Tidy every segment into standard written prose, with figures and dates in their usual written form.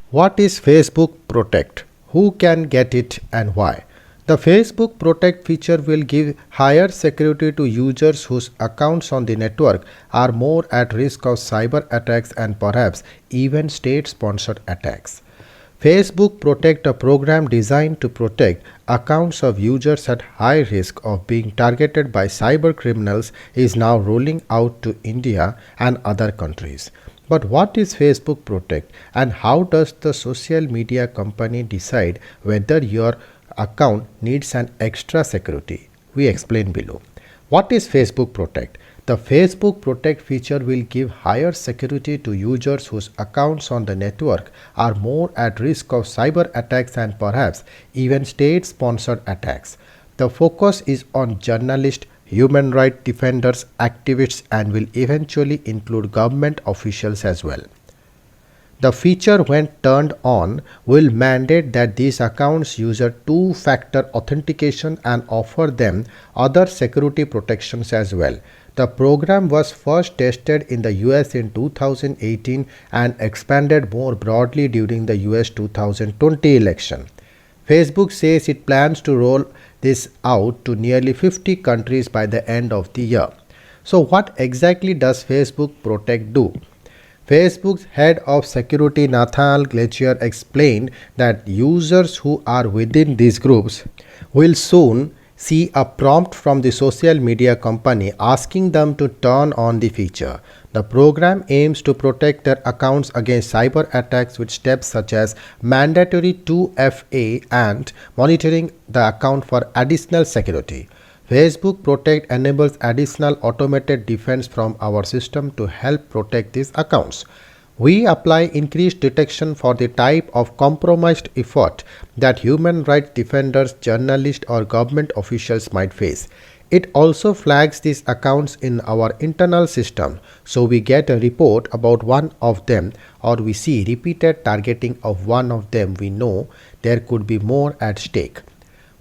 What is Facebook Protect? Who can get it and why? The Facebook Protect feature will give higher security to users whose accounts on the network are more at risk of cyber attacks and perhaps even state sponsored attacks. Facebook Protect, a program designed to protect accounts of users at high risk of being targeted by cyber criminals, is now rolling out to India and other countries. But what is Facebook Protect and how does the social media company decide whether your account needs an extra security? We explain below. What is Facebook Protect? The Facebook Protect feature will give higher security to users whose accounts on the network are more at risk of cyber attacks and perhaps even state sponsored attacks. The focus is on journalists, human rights defenders, activists, and will eventually include government officials as well. The feature, when turned on, will mandate that these accounts use a two-factor authentication and offer them other security protections as well. The program was first tested in the US in 2018 and expanded more broadly during the US 2020 election. Facebook says it plans to roll this out to nearly 50 countries by the end of the year. So, what exactly does Facebook Protect do? Facebook's head of security Nathaniel Gleicher explained that users who are within these groups will soon see a prompt from the social media company asking them to turn on the feature. The program aims to protect their accounts against cyber attacks with steps such as mandatory 2FA and monitoring the account for additional security. Facebook Protect enables additional automated defense from our system to help protect these accounts. We apply increased detection for the type of compromised effort that human rights defenders, journalists, or government officials might face. It also flags these accounts in our internal system, so we get a report about one of them or we see repeated targeting of one of them. We know there could be more at stake.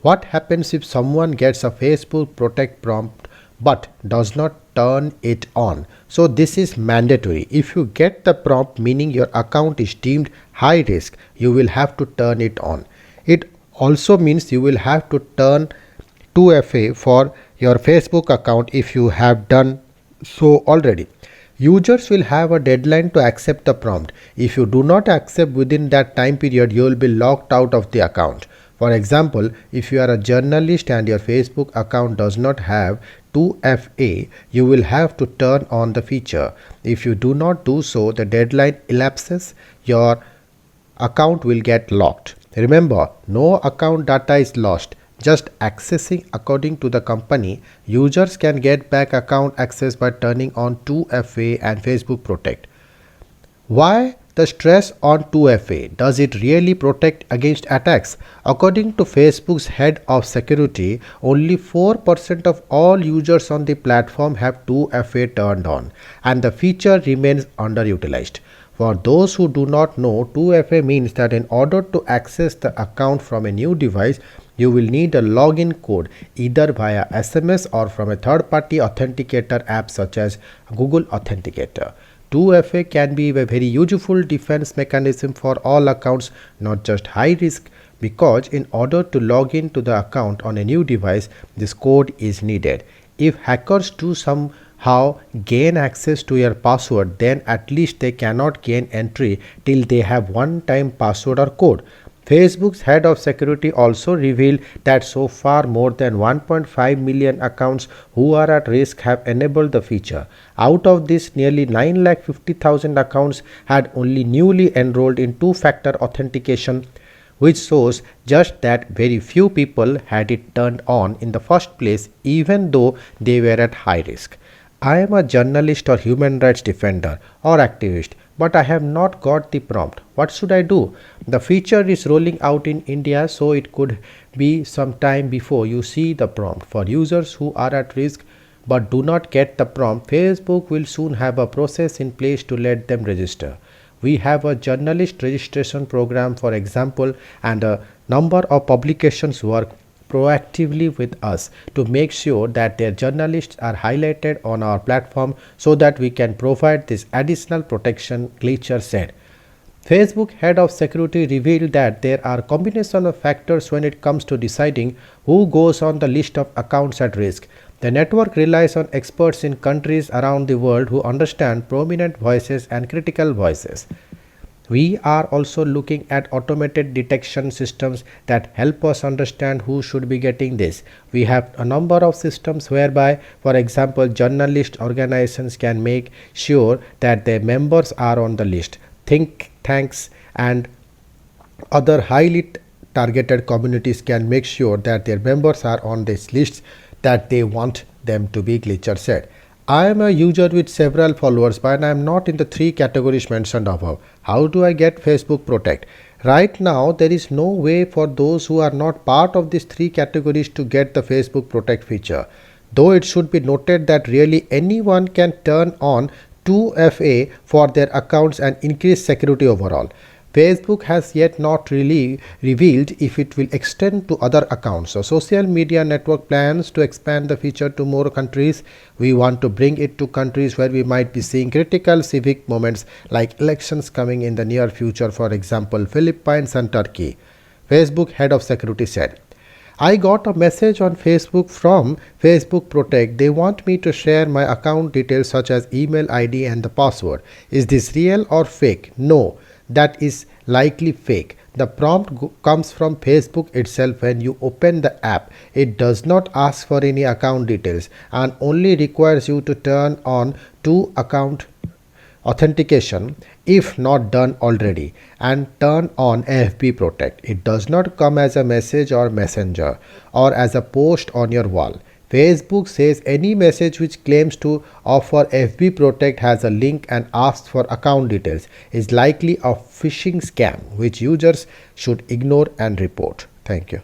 What happens if someone gets a Facebook Protect prompt but does not turn it on? So this is mandatory. If you get the prompt meaning your account is deemed high risk, you will have to turn it on. It also means you will have to turn 2FA for your Facebook account if you have done so already. Users will have a deadline to accept the prompt. If you do not accept within that time period, you will be locked out of the account. For example, if you are a journalist and your Facebook account does not have 2FA, you will have to turn on the feature. If you do not do so, the deadline elapses, your account will get locked. Remember, no account data is lost. Just accessing according to the company, users can get back account access by turning on 2FA and Facebook Protect. Why the stress on 2FA? Does it really protect against attacks? According to Facebook's head of security, only 4% of all users on the platform have 2FA turned on, and the feature remains underutilized. For those who do not know, 2FA means that in order to access the account from a new device, you will need a login code either via SMS or from a third-party authenticator app such as Google Authenticator. 2FA can be a very useful defense mechanism for all accounts, not just high risk, because in order to log into the account on a new device, this code is needed. If hackers do somehow gain access to your password, then at least they cannot gain entry till they have one-time password or code. Facebook's head of security also revealed that so far more than 1.5 million accounts who are at risk have enabled the feature. Out of this, nearly 950,000 accounts had only newly enrolled in two-factor authentication, which shows just that very few people had it turned on in the first place, even though they were at high risk. I am a journalist or human rights defender or activist, but I have not got the prompt. What should I do? The feature is rolling out in India, so it could be some time before you see the prompt. For users who are at risk but do not get the prompt, Facebook will soon have a process in place to let them register. We have a journalist registration program, for example, and a number of publications work proactively with us to make sure that their journalists are highlighted on our platform so that we can provide this additional protection, Gleicher said. Facebook head of security revealed that there are combination of factors when it comes to deciding who goes on the list of accounts at risk. The network relies on experts in countries around the world who understand prominent voices and critical voices. We are also looking at automated detection systems that help us understand who should be getting this. We have a number of systems whereby, for example, journalist organizations can make sure that their members are on the list. Think tanks and other highly targeted communities can make sure that their members are on this list that they want them to be, Glitcher said. I am a user with several followers, but I am not in the three categories mentioned above. How do I get Facebook Protect? Right now, there is no way for those who are not part of these three categories to get the Facebook Protect feature. Though it should be noted that really anyone can turn on 2FA for their accounts and increase security overall. Facebook has yet not really revealed if it will extend to other accounts. So social media network plans to expand the feature to more countries. We want to bring it to countries where we might be seeing critical civic moments like elections coming in the near future, for example, Philippines and Turkey. Facebook head of security said, I got a message on Facebook from Facebook Protect. They want me to share my account details such as email ID and the password. Is this real or fake? No, that is likely fake. The prompt comes from Facebook itself when you open the app. It does not ask for any account details and only requires you to turn on two account authentication if not done already and turn on FB Protect. It does not come as a message or messenger or as a post on your wall. Facebook says any message which claims to offer FB Protect has a link and asks for account details is likely a phishing scam which users should ignore and report. Thank you.